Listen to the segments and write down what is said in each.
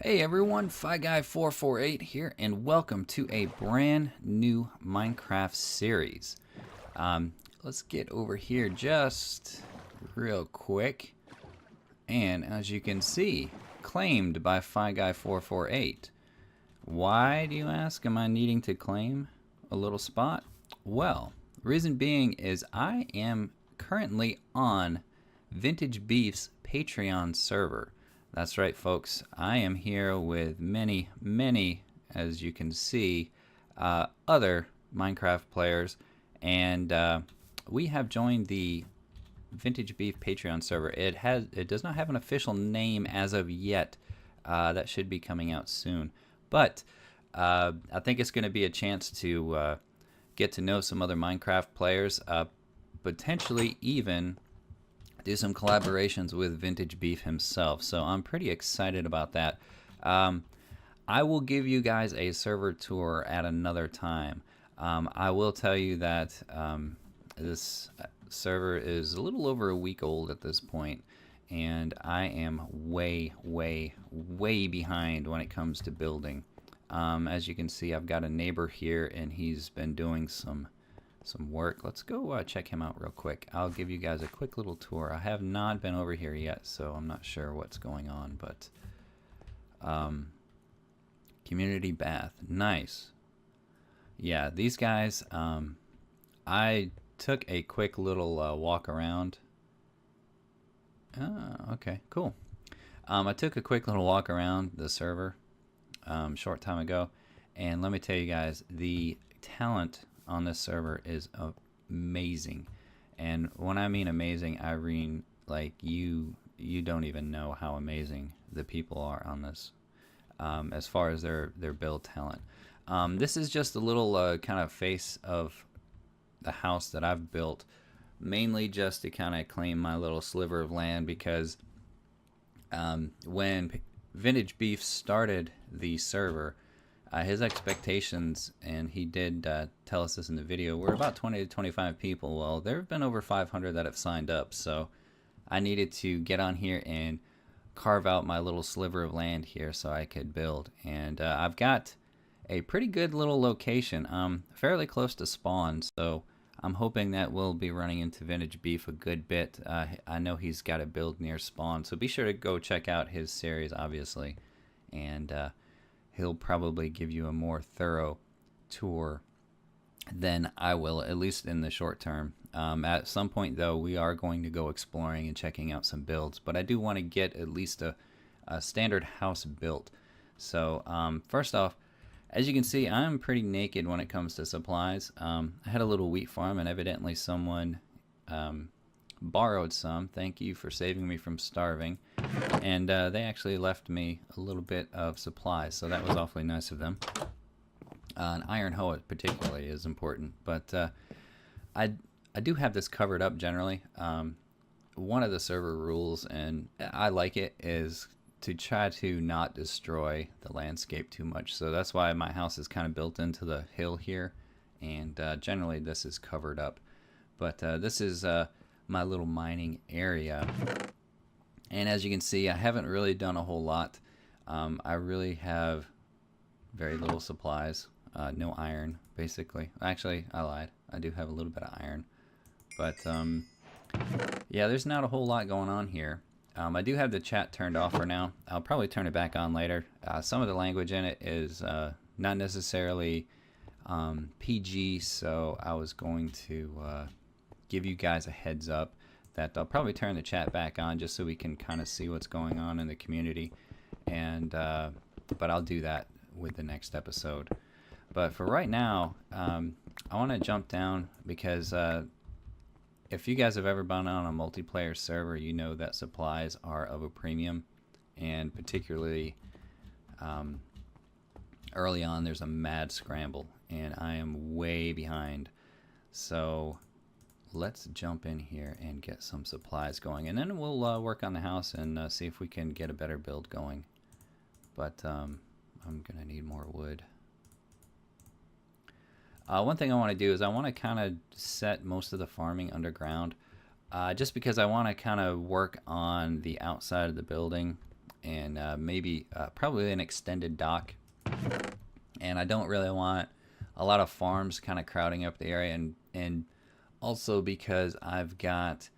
Hey everyone, FiGuy448 here, and welcome to a brand new Minecraft series. Let's get over here just real quick, and as you can see, claimed by FiGuy448. Why, do you ask, am I needing to claim a little spot? Well, reason being is I am currently on Vintage Beef's Patreon server. That's right, folks. I am here with many, as you can see, other Minecraft players, and we have joined the Vintage Beef Patreon server. It does not have an official name as of yet. That should be coming out soon, but I think it's going to be a chance to get to know some other Minecraft players, potentially even do some collaborations with Vintage Beef himself. So I'm pretty excited about that. I will give you guys a server tour at another time. I will tell you that this server is a little over a week old at this point, and I am way behind when it comes to building. As you can see, I've got a neighbor here, and he's been doing some work. Let's go check him out real quick. I'll give you guys a quick little tour. I have not been over here yet, so I'm not sure what's going on, but community bath, nice. Yeah, these guys, I took a quick little walk around. Okay, cool. I took a quick little walk around the server short time ago, and let me tell you guys, the talent on this server is amazing. And when I mean amazing, I mean like you don't even know how amazing the people are on this, as far as their build talent. This is just a little kind of face of the house that I've built, mainly just to kind of claim my little sliver of land, because when Vintage Beef started the server, his expectations, and he did tell us this in the video, were about 20 to 25 people. Well, there have been over 500 that have signed up, so I needed to get on here and carve out my little sliver of land here so I could build. And I've got a pretty good little location, fairly close to spawn, so I'm hoping that we'll be running into Vintage Beef a good bit. I know he's got a build near spawn, so be sure to go check out his series, obviously, and he'll probably give you a more thorough tour than I will, at least in the short term. At some point, though, we are going to go exploring and checking out some builds, but I do want to get at least a standard house built. So first off, as you can see, I'm pretty naked when it comes to supplies. I had a little wheat farm, and evidently someone borrowed some. Thank you for saving me from starving. And they actually left me a little bit of supplies, so that was awfully nice of them. An iron hoe particularly is important, but I do have this covered up generally. One of the server rules, and I like it, is to try to not destroy the landscape too much. So that's why my house is kind of built into the hill here, and generally this is covered up. But this is my little mining area. And as you can see, I haven't really done a whole lot. I really have very little supplies. No iron, basically. Actually, I lied. I do have a little bit of iron. But, yeah, there's not a whole lot going on here. I do have the chat turned off for now. I'll probably turn it back on later. Some of the language in it is not necessarily PG, so I was going to give you guys a heads up that I'll probably turn the chat back on just so we can kind of see what's going on in the community. And but I'll do that with the next episode. But for right now, I want to jump down because if you guys have ever been on a multiplayer server, you know that supplies are of a premium, and particularly early on, there's a mad scramble, and I am way behind. So let's jump in here and get some supplies going, and then we'll work on the house and see if we can get a better build going. But I'm gonna need more wood. One thing I want to do is I want to kind of set most of the farming underground, just because I want to kind of work on the outside of the building and maybe probably an extended dock. And I don't really want a lot of farms kind of crowding up the area, and also because I've got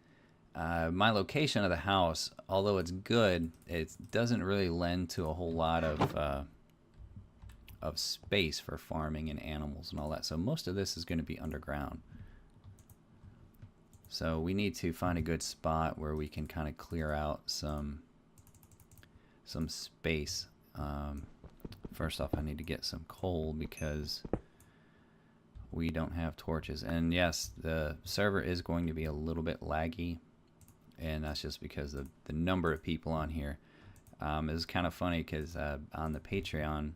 my location of the house, although it's good, it doesn't really lend to a whole lot of space for farming and animals and all that. So most of this is going to be underground. So we need to find a good spot where we can kind of clear out some space. First off, I need to get some coal because we don't have torches. And yes, the server is going to be a little bit laggy, and that's just because of the number of people on here. It's kind of funny because on the Patreon,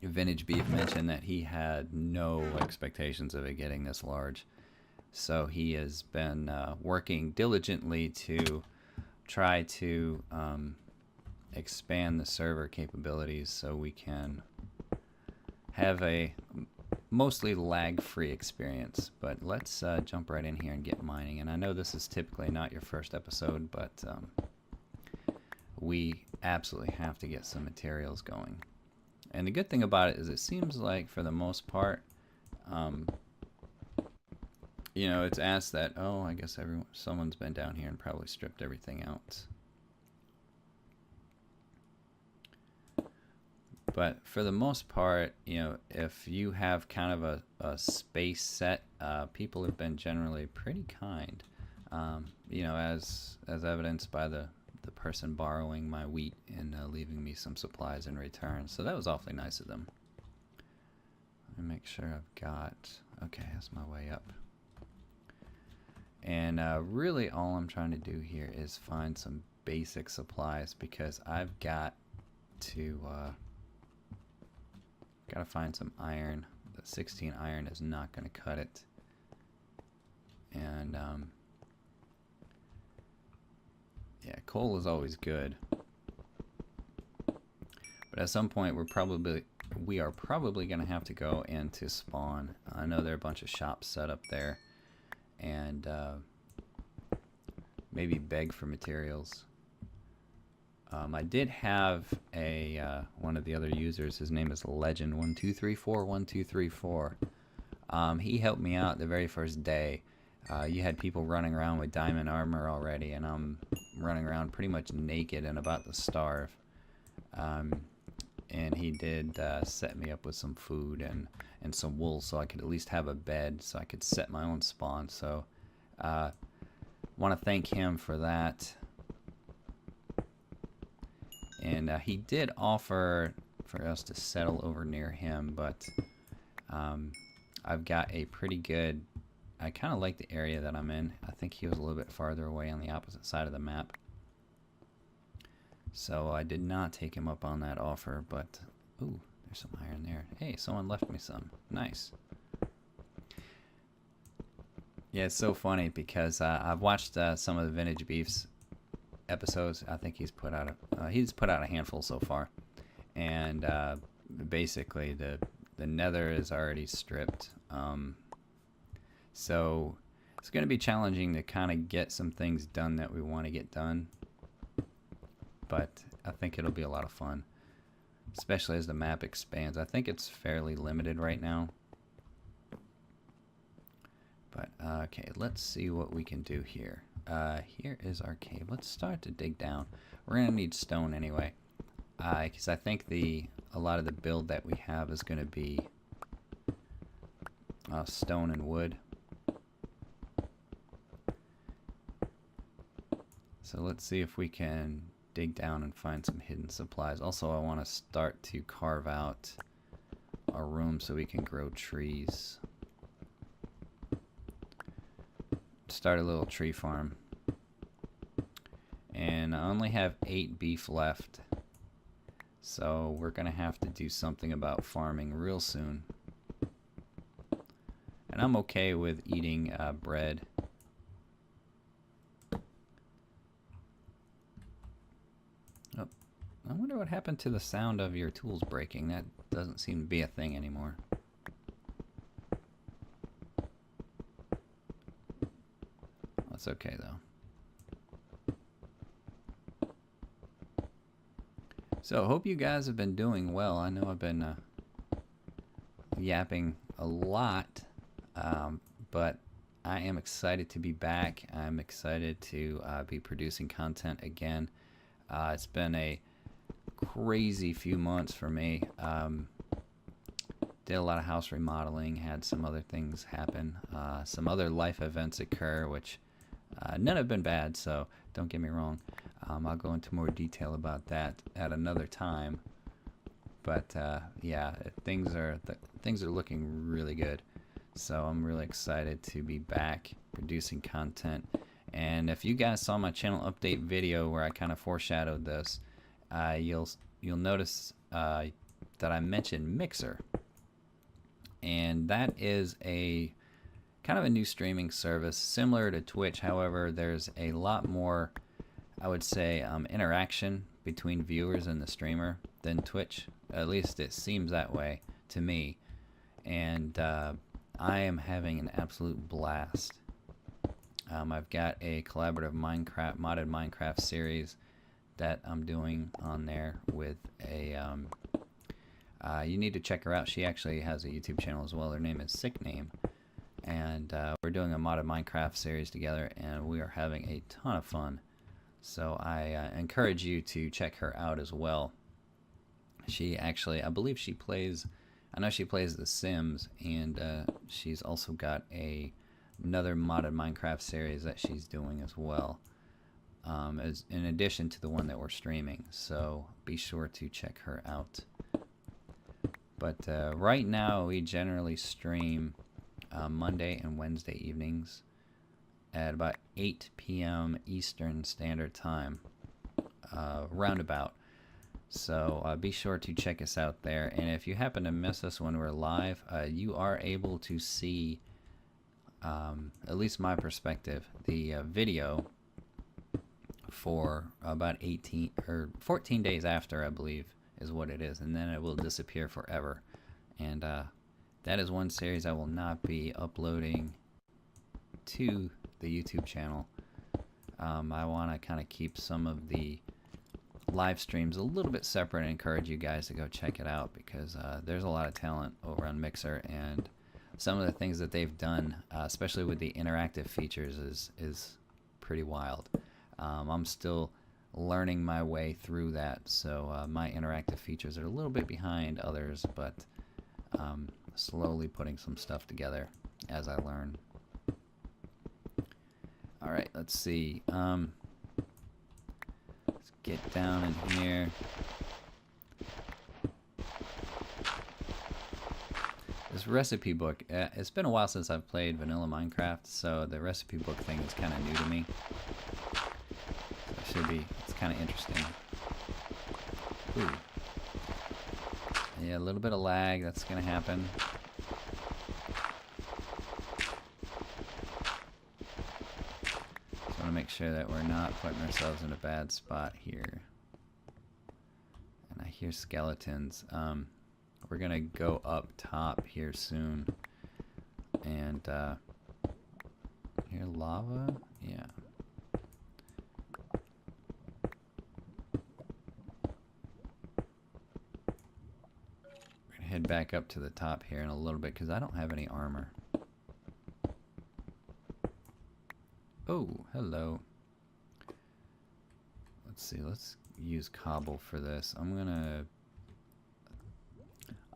Vintage Beef mentioned that he had no expectations of it getting this large. So he has been working diligently to try to expand the server capabilities so we can have a mostly lag-free experience. But let's jump right in here and get mining. And I know this is typically not your first episode, but we absolutely have to get some materials going. And the good thing about it is it seems like for the most part, you know, it's asked that, oh, I guess someone's been down here and probably stripped everything out. But for the most part, you know, if you have kind of a space set, people have been generally pretty kind. You know, as evidenced by the person borrowing my wheat and leaving me some supplies in return. So that was awfully nice of them. Let me make sure I've got... Okay, that's my way up. And really all I'm trying to do here is find some basic supplies because I've got to find some iron. The 16 iron is not going to cut it. And yeah, coal is always good. But at some point we are probably going to have to go into spawn. I know there are a bunch of shops set up there. And maybe beg for materials. I did have one of the other users. His name is Legend12341234. He helped me out the very first day. You had people running around with diamond armor already, and I'm running around pretty much naked and about to starve. And he did set me up with some food and some wool so I could at least have a bed so I could set my own spawn. So want to thank him for that. And he did offer for us to settle over near him, but I've got a pretty good... I kind of like the area that I'm in. I think he was a little bit farther away on the opposite side of the map. So I did not take him up on that offer, but... Ooh, there's some iron there. Hey, someone left me some. Nice. Yeah, it's so funny because I've watched some of the Vintage Beef's episodes. I think he's put out a handful so far. And basically the nether is already stripped. So it's going to be challenging to kind of get some things done that we want to get done. But I think it'll be a lot of fun, especially as the map expands. I think it's fairly limited right now. But okay, let's see what we can do here. Here is our cave. Let's start to dig down. We're going to need stone anyway, because I think a lot of the build that we have is going to be stone and wood. So let's see if we can dig down and find some hidden supplies. Also, I want to start to carve out a room so we can grow trees. Start a little tree farm. And I only have 8 beef left. So we're going to have to do something about farming real soon. And I'm okay with eating bread. I wonder what happened to the sound of your tools breaking. That doesn't seem to be a thing anymore. That's okay though. So, hope you guys have been doing well. I know I've been yapping a lot, but I am excited to be back. I'm excited to be producing content again. It's been a crazy few months for me. Did a lot of house remodeling, had some other things happen, some other life events occur, which none have been bad, so don't get me wrong. I'll go into more detail about that at another time. But yeah, things are looking really good. So I'm really excited to be back producing content. And if you guys saw my channel update video where I kind of foreshadowed this, you'll notice that I mentioned Mixer, and that is a kind of a new streaming service similar to Twitch. However, there's a lot more, I would say, interaction between viewers and the streamer than Twitch. At least it seems that way to me. And I am having an absolute blast. I've got a collaborative modded Minecraft series that I'm doing on there with a you need to check her out. She actually has a YouTube channel as well. Her name is Sick Name, and we're doing a modded Minecraft series together, and we are having a ton of fun. So I encourage you to check her out as well. She actually, I believe she plays, I know she plays The Sims, and she's also got another modded Minecraft series that she's doing as well, as in addition to the one that we're streaming. So be sure to check her out. But right now we generally stream Monday and Wednesday evenings at about 8 p.m. Eastern Standard Time, roundabout. So be sure to check us out there. And if you happen to miss us when we're live, you are able to see, at least my perspective, the video for about 18 or 14 days after, I believe, is what it is, and then it will disappear forever. And that is one series I will not be uploading to the YouTube channel. I want to kind of keep some of the live streams a little bit separate and encourage you guys to go check it out, because there's a lot of talent over on Mixer, and some of the things that they've done, especially with the interactive features, is pretty wild. I'm still learning my way through that, so my interactive features are a little bit behind others, but slowly putting some stuff together as I learn. Alright, let's see. Let's get down in here. This recipe book, it's been a while since I've played vanilla Minecraft, so the recipe book thing is kind of new to me. It's kind of interesting. Ooh. Yeah, a little bit of lag, that's going to happen. Just want to make sure that we're not putting ourselves in a bad spot here. And I hear skeletons. We're going to go up top here soon. And, here, lava? Yeah. Head back up to the top here in a little bit, because I don't have any armor. Oh, hello. Let's see, let's use cobble for this. I'm gonna...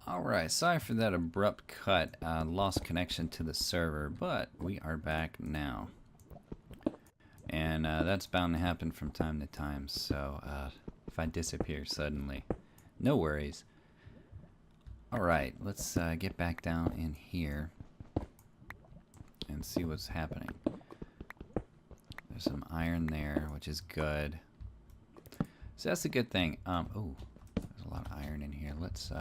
Alright, sorry for that abrupt cut. Lost connection to the server, but we are back now. And that's bound to happen from time to time, so if I disappear suddenly, no worries. Alright, let's get back down in here and see what's happening. There's some iron there, which is good. So that's a good thing. Oh, there's a lot of iron in here. Let's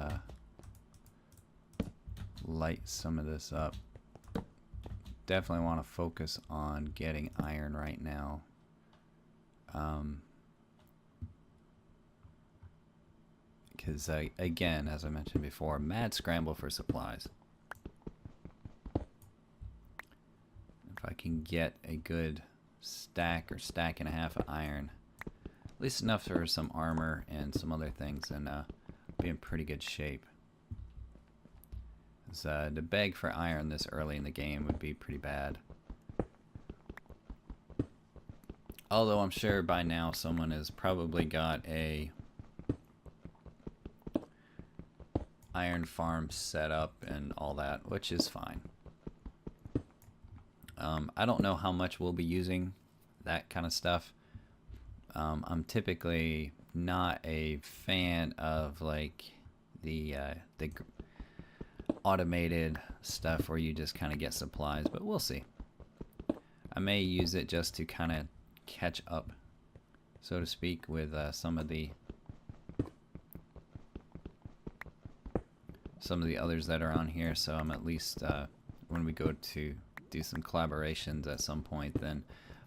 light some of this up. Definitely want to focus on getting iron right now. Because, again, as I mentioned before, mad scramble for supplies. If I can get a good stack or stack and a half of iron, at least enough for some armor and some other things, and be in pretty good shape. To beg for iron this early in the game would be pretty bad. Although I'm sure by now someone has probably got a iron farm set up and all that, which is fine. I don't know how much we'll be using that kind of stuff. I'm typically not a fan of like the automated stuff where you just kind of get supplies, but we'll see. I may use it just to kind of catch up, so to speak, with some of the others that are on here, so I'm at least when we go to do some collaborations at some point, then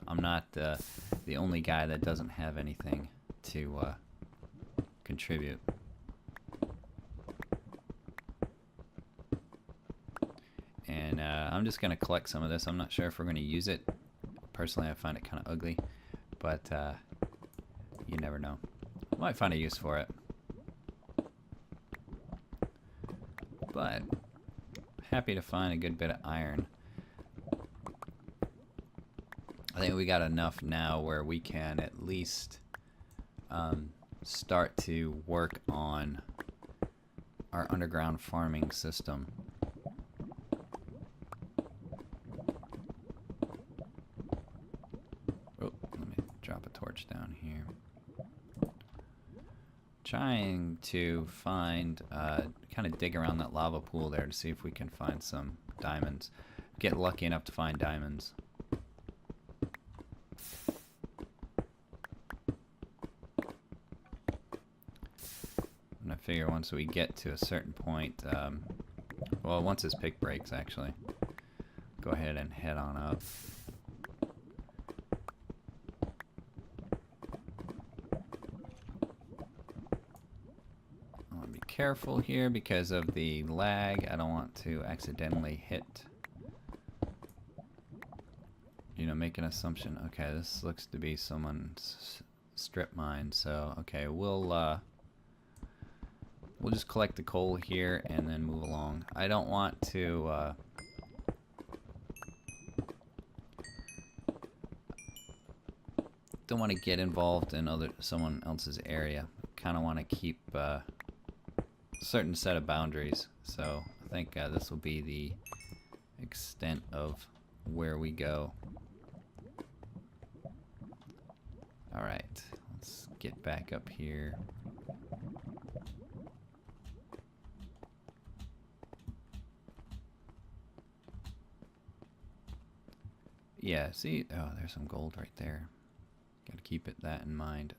I'm not the only guy that doesn't have anything to contribute. And I'm just going to collect some of this. I'm not sure if we're going to use it. Personally, I find it kind of ugly, but you never know. I might find a use for it. But happy to find a good bit of iron. I think we got enough now where we can at least start to work on our underground farming system. Oh, let me drop a torch down here. Trying to find, kind of dig around that lava pool there to see if we can find some diamonds. Get lucky enough to find diamonds. And I figure once we get to a certain point, well, once this pick breaks, actually, go ahead and head on up. Careful here because of the lag. I don't want to accidentally hit, you know, make an assumption. Okay, this looks to be someone's strip mine, so okay, we'll just collect the coal here and then move along. I don't want to get involved in someone else's area. Kind of want to keep certain set of boundaries, so I think this will be the extent of where we go. Alright, let's get back up here. Yeah, see, oh, there's some gold right there. Gotta keep that in mind.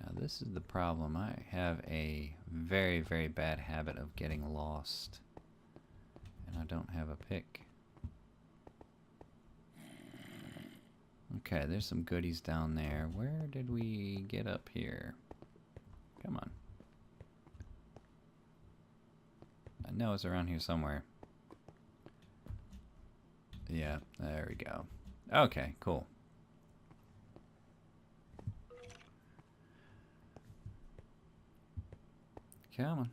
Now this is the problem. I have a very, very bad habit of getting lost. And I don't have a pick. Okay, there's some goodies down there. Where did we get up here? Come on. I know it's around here somewhere. Yeah, there we go. Okay, cool. Come on.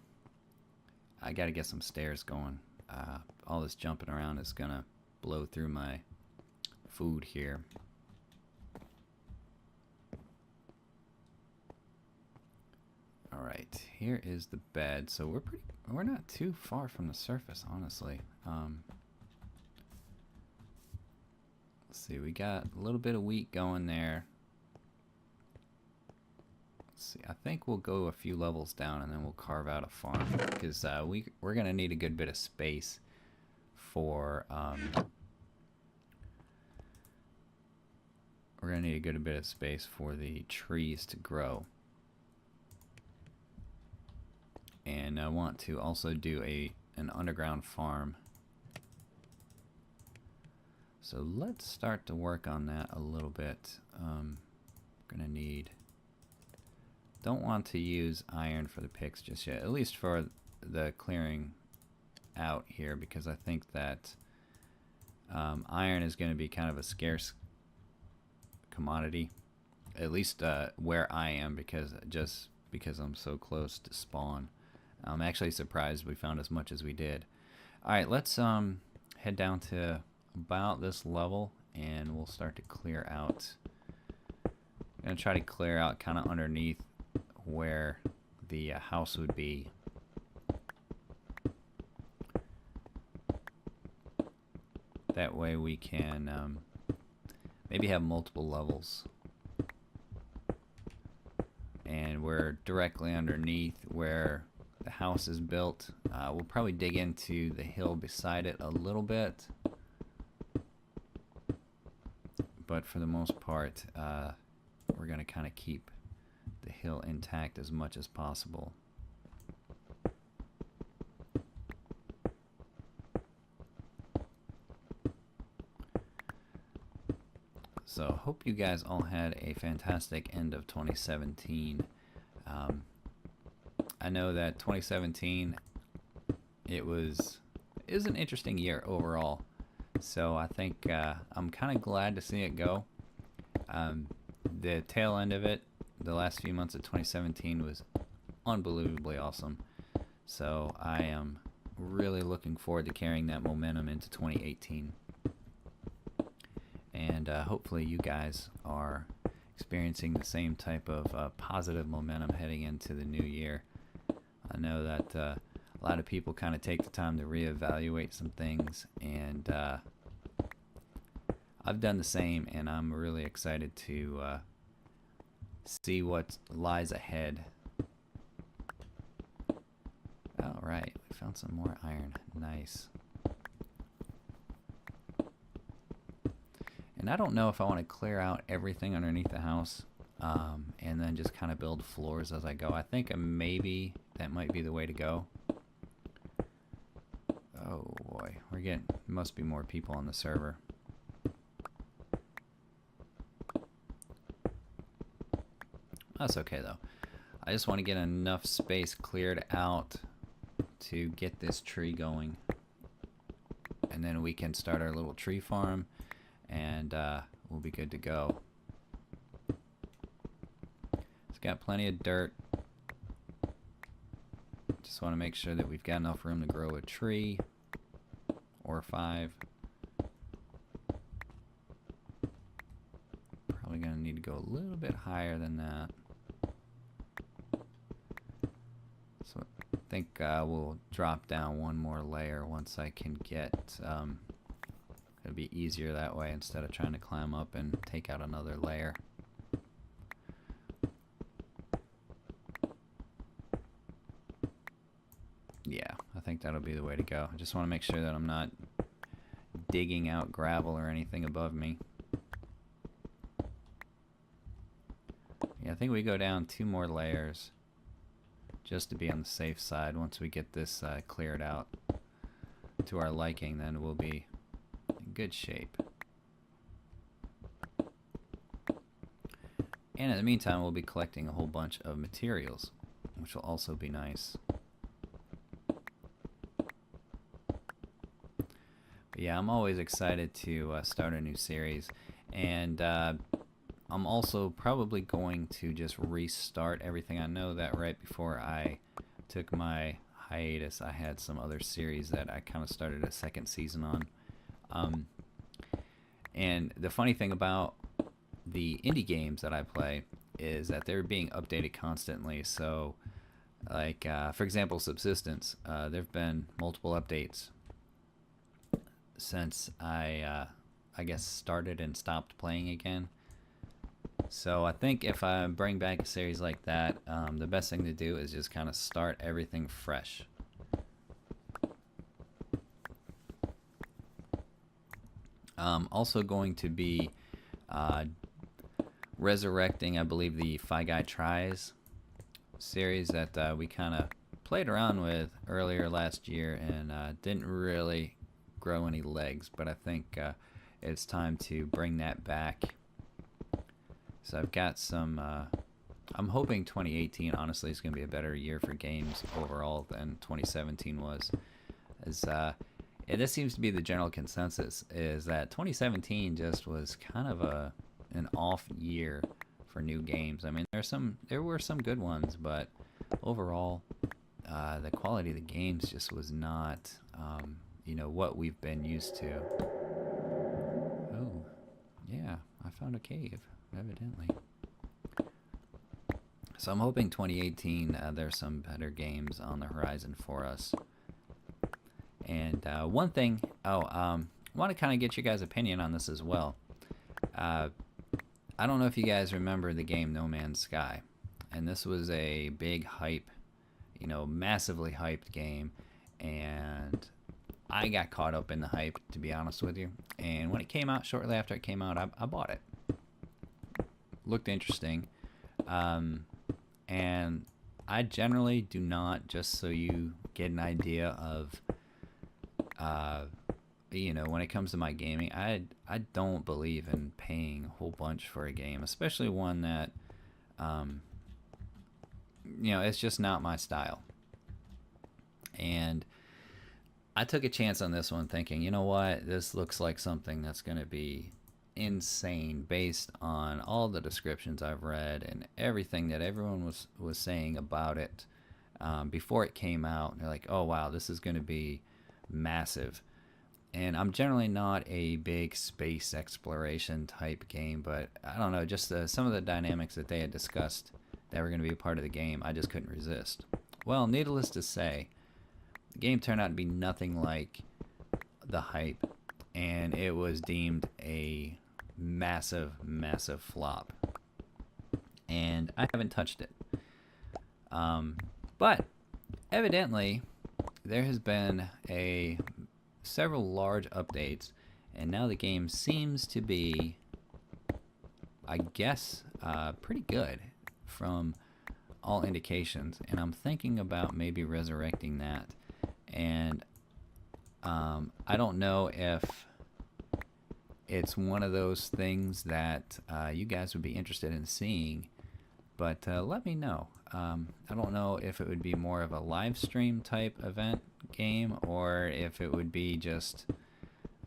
I gotta get some stairs going. All this jumping around is gonna blow through my food here. Alright, here is the bed. So we're not too far from the surface, honestly. Let's see, we got a little bit of wheat going there. See, I think we'll go a few levels down and then we'll carve out a farm because we're gonna need a good bit of space for the trees to grow. And I want to also do an underground farm. So let's start to work on that a little bit. Gonna need. Don't want to use iron for the picks just yet, at least for the clearing out here, because I think that iron is going to be kind of a scarce commodity at least where I am, because I'm so close to spawn. I'm actually surprised we found as much as we did. All right, let's head down to about this level, and we'll start to clear out. I'm gonna try to clear out kind of underneath where the house would be. That way we can maybe have multiple levels. And we're directly underneath where the house is built. We'll probably dig into the hill beside it a little bit. But for the most part, we're going to kind of keep the hill intact as much as possible. So hope you guys all had a fantastic end of 2017. I know that 2017 is an interesting year overall. So I think I'm kind of glad to see it go. The tail end of it, the last few months of 2017 was unbelievably awesome. So I am really looking forward to carrying that momentum into 2018. And hopefully you guys are experiencing the same type of positive momentum heading into the new year. I know that a lot of people kind of take the time to reevaluate some things, and I've done the same, and I'm really excited to see what lies ahead. All right, we found some more iron. Nice. And I don't know if I want to clear out everything underneath the house and then just kind of build floors as I go. I think maybe that might be the way to go. Oh boy, must be more people on the server. That's okay though. I just want to get enough space cleared out to get this tree going. And then we can start our little tree farm, and we'll be good to go. It's got plenty of dirt. Just want to make sure that we've got enough room to grow a tree or 5. Probably going to need to go a little bit higher than that. So I think we'll drop down one more layer once I can get... it'll be easier that way instead of trying to climb up and take out another layer. Yeah, I think that'll be the way to go. I just want to make sure that I'm not digging out gravel or anything above me. Yeah, I think we go down 2 more layers just to be on the safe side. Once we get this cleared out to our liking, then we'll be in good shape. And in the meantime, we'll be collecting a whole bunch of materials, which will also be nice. But yeah, I'm always excited to start a new series, and I'm also probably going to just restart everything. I know that right before I took my hiatus, I had some other series that I kind of started a second season on. And the funny thing about the indie games that I play is that they're being updated constantly. So, like, for example, Subsistence, there have been multiple updates since I guess started and stopped playing again. So I think if I bring back a series like that, the best thing to do is just kind of start everything fresh. Also going to be resurrecting, I believe, the Fi Guy Tries series that we kind of played around with earlier last year and didn't really grow any legs, but I think it's time to bring that back. So I've got some, I'm hoping 2018 honestly is going to be a better year for games overall than 2017 was. And this seems to be the general consensus, is that 2017 just was kind of an off year for new games. I mean, there were some good ones, but overall, the quality of the games just was not, what we've been used to. Oh, yeah, I found a cave, evidently. So I'm hoping 2018 there's some better games on the horizon for us. And one thing, I want to kind of get your guys' opinion on this as well. I don't know if you guys remember the game No Man's Sky. And this was a big hype, massively hyped game. And I got caught up in the hype, to be honest with you. And when it came out, shortly after it came out, I bought it. Looked interesting. And I generally do not, just so you get an idea of, when it comes to my gaming, I don't believe in paying a whole bunch for a game, especially one that, it's just not my style. And I took a chance on this one thinking, you know what, this looks like something that's going to be insane based on all the descriptions I've read and everything that everyone was saying about it before it came out. They're like, oh wow, this is going to be massive. And I'm generally not a big space exploration type game, but I don't know, just some of the dynamics that they had discussed that were going to be a part of the game, I just couldn't resist. Well, needless to say, the game turned out to be nothing like the hype, and it was deemed a massive, massive flop. And I haven't touched it. But evidently, there has been several large updates, and now the game seems to be, I guess, pretty good from all indications. And I'm thinking about maybe resurrecting that. And I don't know if it's one of those things that you guys would be interested in seeing, but let me know. I don't know if it would be more of a live stream type event game or if it would be just,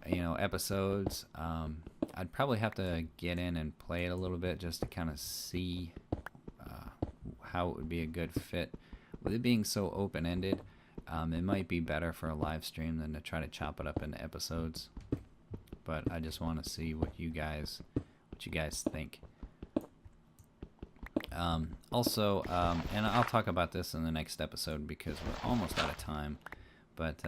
episodes. I'd probably have to get in and play it a little bit just to kind of see how it would be a good fit. With it being so open-ended, it might be better for a live stream than to try to chop it up into episodes. But I just want to see what you guys think. Also, and I'll talk about this in the next episode because we're almost out of time. But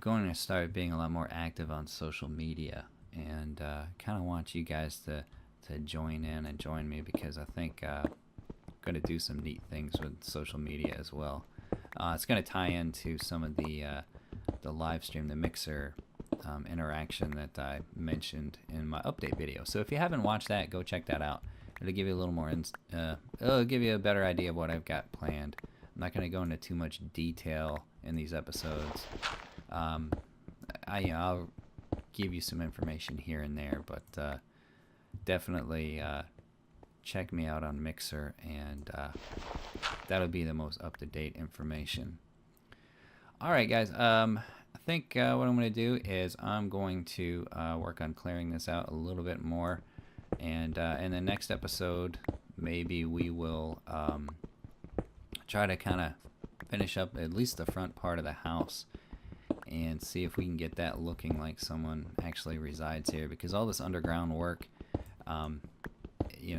going to start being a lot more active on social media, and kind of want you guys to join in and join me because I think I'm going to do some neat things with social media as well. It's going to tie into some of the live stream, the Mixer interaction that I mentioned in my update video. So if you haven't watched that, go check that out. It'll give you a little more, it'll give you a better idea of what I've got planned. I'm not going to go into too much detail in these episodes. I'll give you some information here and there, but definitely check me out on Mixer, and that'll be the most up-to-date information. All right, guys. I think what I'm going to do is I'm going to work on clearing this out a little bit more, and in the next episode, maybe we will try to kind of finish up at least the front part of the house and see if we can get that looking like someone actually resides here, because all this underground work,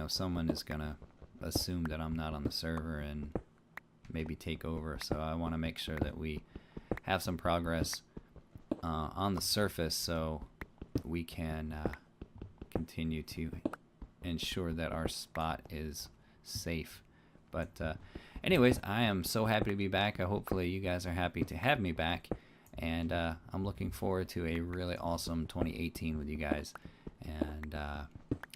someone is gonna assume that I'm not on the server and maybe take over. So I want to make sure that we have some progress on the surface so we can continue to ensure that our spot is safe. But anyways, I am so happy to be back. Hopefully you guys are happy to have me back, and I'm looking forward to a really awesome 2018 with you guys. And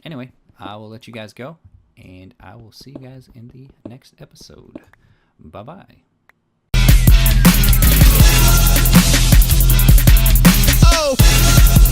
anyway, I will let you guys go, and I will see you guys in the next episode. Bye-bye. Oh!